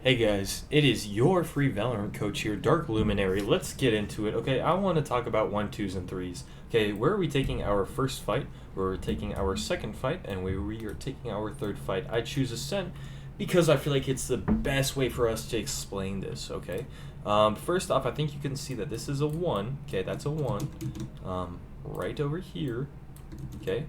Hey guys, it is your free Valorant coach here, Dark Luminary. Let's get into it. Okay, I want to talk about 1, 2s, and 3s. Okay, where are we taking our first fight? We're taking our second fight, and we are taking our third fight. I choose Ascent because I feel like it's the best way for us to explain this, okay? First off, I think you can see that this is a 1. Okay, that's a 1. Right over here. Okay.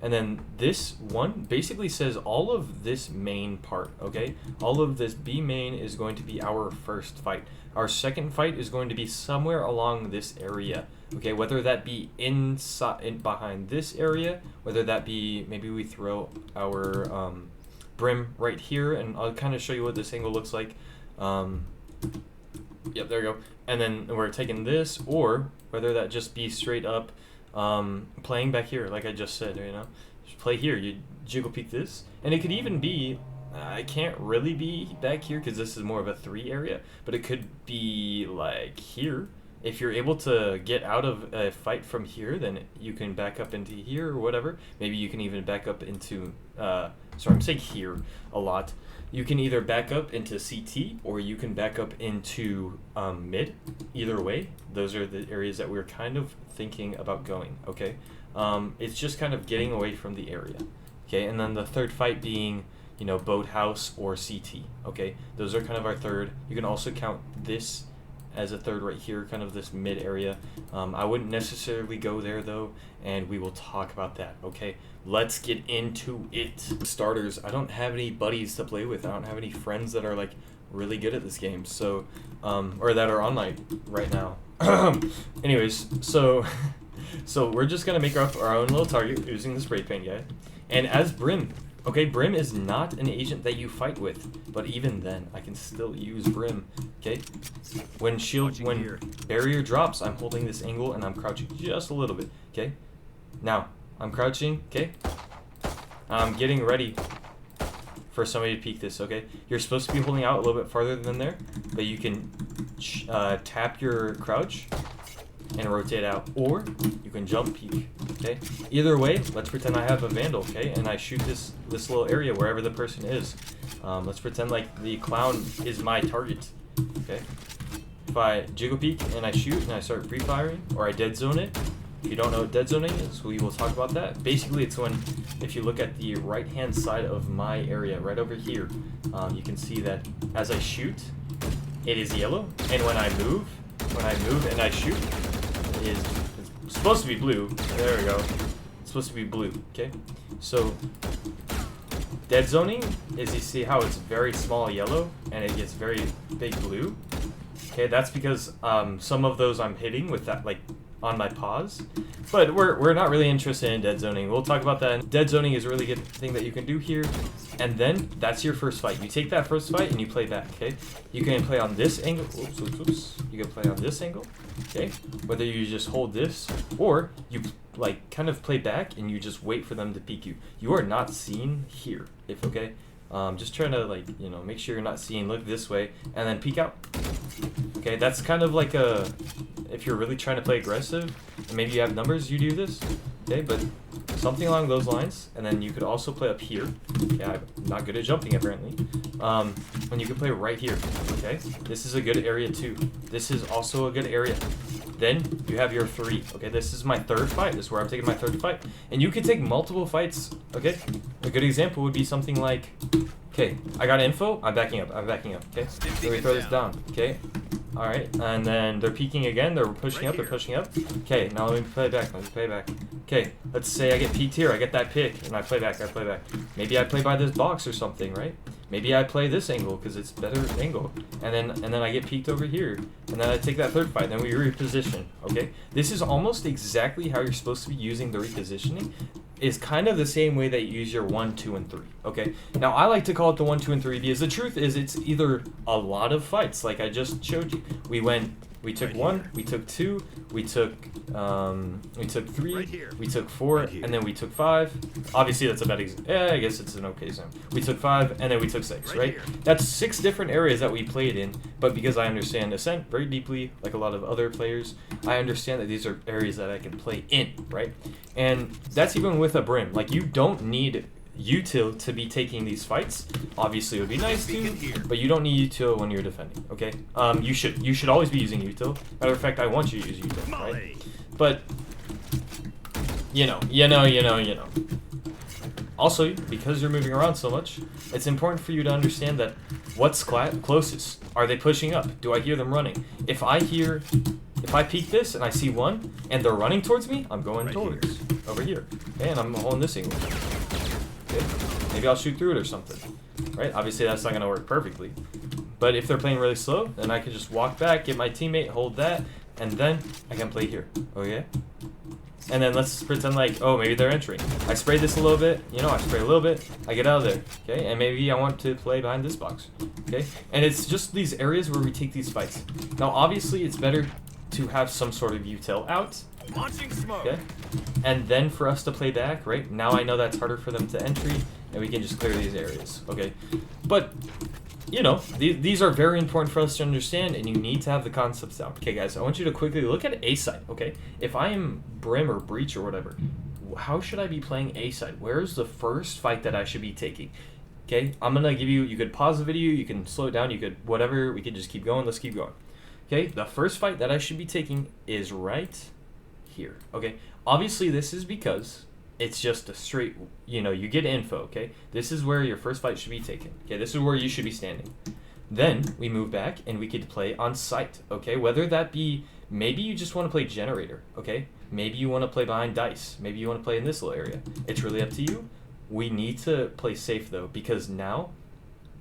And then this one basically says all of this main part, okay? All of this B main is going to be our first fight. Our second fight is going to be somewhere along this area, okay? Whether that be inside, behind this area, whether that be, maybe we throw our brim right here, and I'll kind of show you what this angle looks like. Yep, there we go. And then we're taking this, or whether that just be straight up playing back here, like I just said, you know, just play here, you jiggle peek this, and it could even be, I can't really be back here because this is more of a 3 area, but it could be like here. If you're able to get out of a fight from here, then you can back up into here or whatever. Maybe you can even back up into, sorry, I'm saying here a lot. You can either back up into CT or you can back up into mid. Either way, those are the areas that we're kind of thinking about going, okay? It's just kind of getting away from the area, okay? And then the third fight being, you know, boathouse or CT, okay? Those are kind of our third. You can also count this as a third right here, kind of this mid area. I wouldn't necessarily go there though, and we will talk about that, okay? Let's get into it. Starters, I don't have any buddies to play with. I don't have any friends that are like really good at this game, so, or that are online right now. Anyways, so we're just gonna make up our own little target using the spray paint guy. And as Brim, okay, Brim is not an agent that you fight with, but even then, I can still use Brim, okay? When barrier drops, I'm holding this angle and I'm crouching just a little bit, okay? Now, I'm crouching, okay? I'm getting ready for somebody to peek this, okay? You're supposed to be holding out a little bit farther than there, but you can tap your crouch and rotate out, or you can jump peek, okay? Either way, let's pretend I have a Vandal, okay? And I shoot this little area wherever the person is. Let's pretend like the clown is my target, okay? If I jiggle peek and I shoot and I start pre-firing, or I dead zone it. If you don't know what dead zoning is, we will talk about that. Basically, it's when, if you look at the right-hand side of my area, right over here, you can see that as I shoot, it is yellow, and when I move and I shoot, it's supposed to be blue. There we go. It's supposed to be blue, okay? So, dead zoning is, you see how it's very small yellow, and it gets very big blue? Okay, that's because some of those I'm hitting with that, like, on my pause, but we're not really interested in dead zoning. We'll talk about that. Dead zoning is a really good thing that you can do here, and then that's your first fight. You take that first fight and you play back, okay? You can play on this angle. Oops. You can play on this angle, okay? Whether you just hold this or you like kind of play back and you just wait for them to peek you. You are not seen here, if okay. Just trying to, like, you know, make sure you're not seen. Look this way and then peek out. Okay, that's kind of like a, if you're really trying to play aggressive and maybe you have numbers, you do this, okay? But something along those lines. And then you could also play up here. Okay, I'm not good at jumping apparently. And you could play right here, okay? This is a good area too. This is also a good area. Then you have your 3, okay? This is my third fight. This is where I'm taking my third fight. And you could take multiple fights, okay? A good example would be something like, okay, I got info, I'm backing up, okay? Let me throw this down, okay? Alright, and then they're peeking again, they're pushing up, Okay, now let me play back, Okay, let's say I get peeked here, I get that pick, and I play back. Maybe I play by this box or something, right? Maybe I play this angle, because it's better angle. And then I get peeked over here, and then I take that third fight, then we reposition, okay? This is almost exactly how you're supposed to be using the repositioning. Is kind of the same way that you use your 1, 2, and 3, okay? Now, I like to call it the 1, 2, and 3 because the truth is it's either a lot of fights, like I just showed you. We took 1, we took 2, we took 3, we took 4, and then we took 5. Obviously, that's a bad example. Yeah, I guess it's an okay example. We took 5, and then we took 6, right? That's 6 different areas that we played in, but because I understand Ascent very deeply, like a lot of other players, I understand that these are areas that I can play in, right? And that's even with a Brim. Like, you don't need util to be taking these fights. Obviously, it would be nice to, but you don't need util when you're defending. Okay. You should always be using util. Matter of fact, I want you to use util, right? But you know. Also, because you're moving around so much, it's important for you to understand that what's closest. Are they pushing up? Do I hear them running? If I peek this and I see one and they're running towards me, I'm going towards over here. Okay, and I'm holding this angle. Okay, maybe I'll shoot through it or something. Right? Obviously, that's not going to work perfectly. But if they're playing really slow, then I can just walk back, get my teammate, hold that, and then I can play here. Okay? And then let's pretend like, oh, maybe they're entering. I spray this a little bit, I spray a little bit, I get out of there, okay? And maybe I want to play behind this box, okay? And it's just these areas where we take these fights. Now, obviously, it's better to have some sort of util out, okay? And then for us to play back, right? Now I know that's harder for them to entry, and we can just clear these areas, okay? But these are very important for us to understand, and you need to have the concepts down. Okay, guys, I want you to quickly look at A side, okay? If I am Brim or Breach or whatever, how should I be playing A side? Where's the first fight that I should be taking? Okay, I'm going to give you could pause the video, you can slow it down, you could whatever, we can just keep going, let's keep going. Okay, the first fight that I should be taking is right here, okay? Obviously, this is because it's just a straight, you get info, okay? This is where your first fight should be taken. Okay, this is where you should be standing. Then we move back and we could play on site, okay? Whether that be, maybe you just want to play generator, okay? Maybe you want to play behind dice. Maybe you want to play in this little area. It's really up to you. We need to play safe though, because now,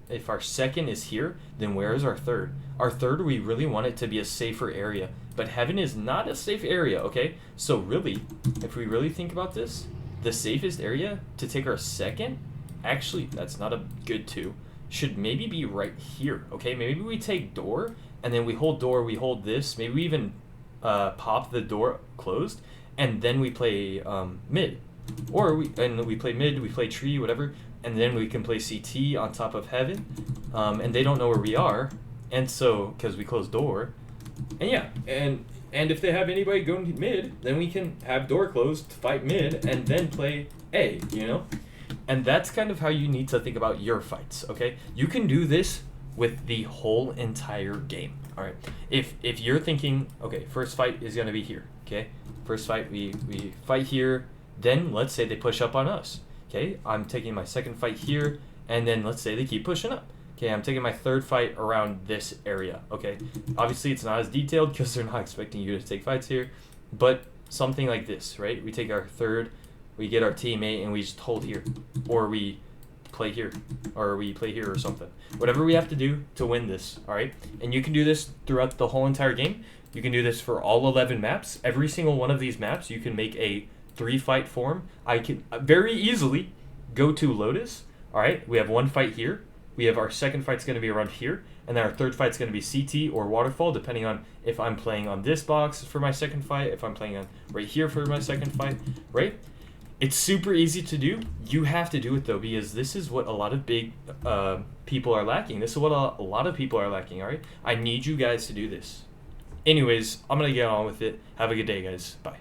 if our second is here, then where is our third? Our third, we really want it to be a safer area, but heaven is not a safe area, okay? So really, if we really think about this, the safest area to take our second, actually, that's not a good two, should maybe be right here, okay? Maybe we take door, and then we hold door, we hold this, maybe we even pop the door closed, and then we play mid. Or we play mid, we play tree, whatever, and then we can play CT on top of heaven, and they don't know where we are, and so, because we close door, and yeah, and if they have anybody going mid, then we can have door closed, fight mid, and then play A, And that's kind of how you need to think about your fights, okay? You can do this with the whole entire game, all right? If you're thinking, okay, first fight is going to be here, okay? First fight, we fight here, then let's say they push up on us, okay? I'm taking my second fight here, and then let's say they keep pushing up. Okay, I'm taking my third fight around this area, okay? Obviously, it's not as detailed because they're not expecting you to take fights here, but something like this, right? We take our third, we get our teammate, and we just hold here, or we play here, or we play here or something. Whatever we have to do to win this, all right? And you can do this throughout the whole entire game. You can do this for all 11 maps. Every single one of these maps, you can make a 3-fight form. I can very easily go to Lotus, all right? We have one fight here. We have our second fight's going to be around here, and then our third fight's going to be CT or Waterfall, depending on if I'm playing on this box for my second fight, if I'm playing on right here for my second fight, right? It's super easy to do. You have to do it, though, because this is what a lot of big people are lacking. This is what a lot of people are lacking, all right? I need you guys to do this. Anyways, I'm going to get on with it. Have a good day, guys. Bye.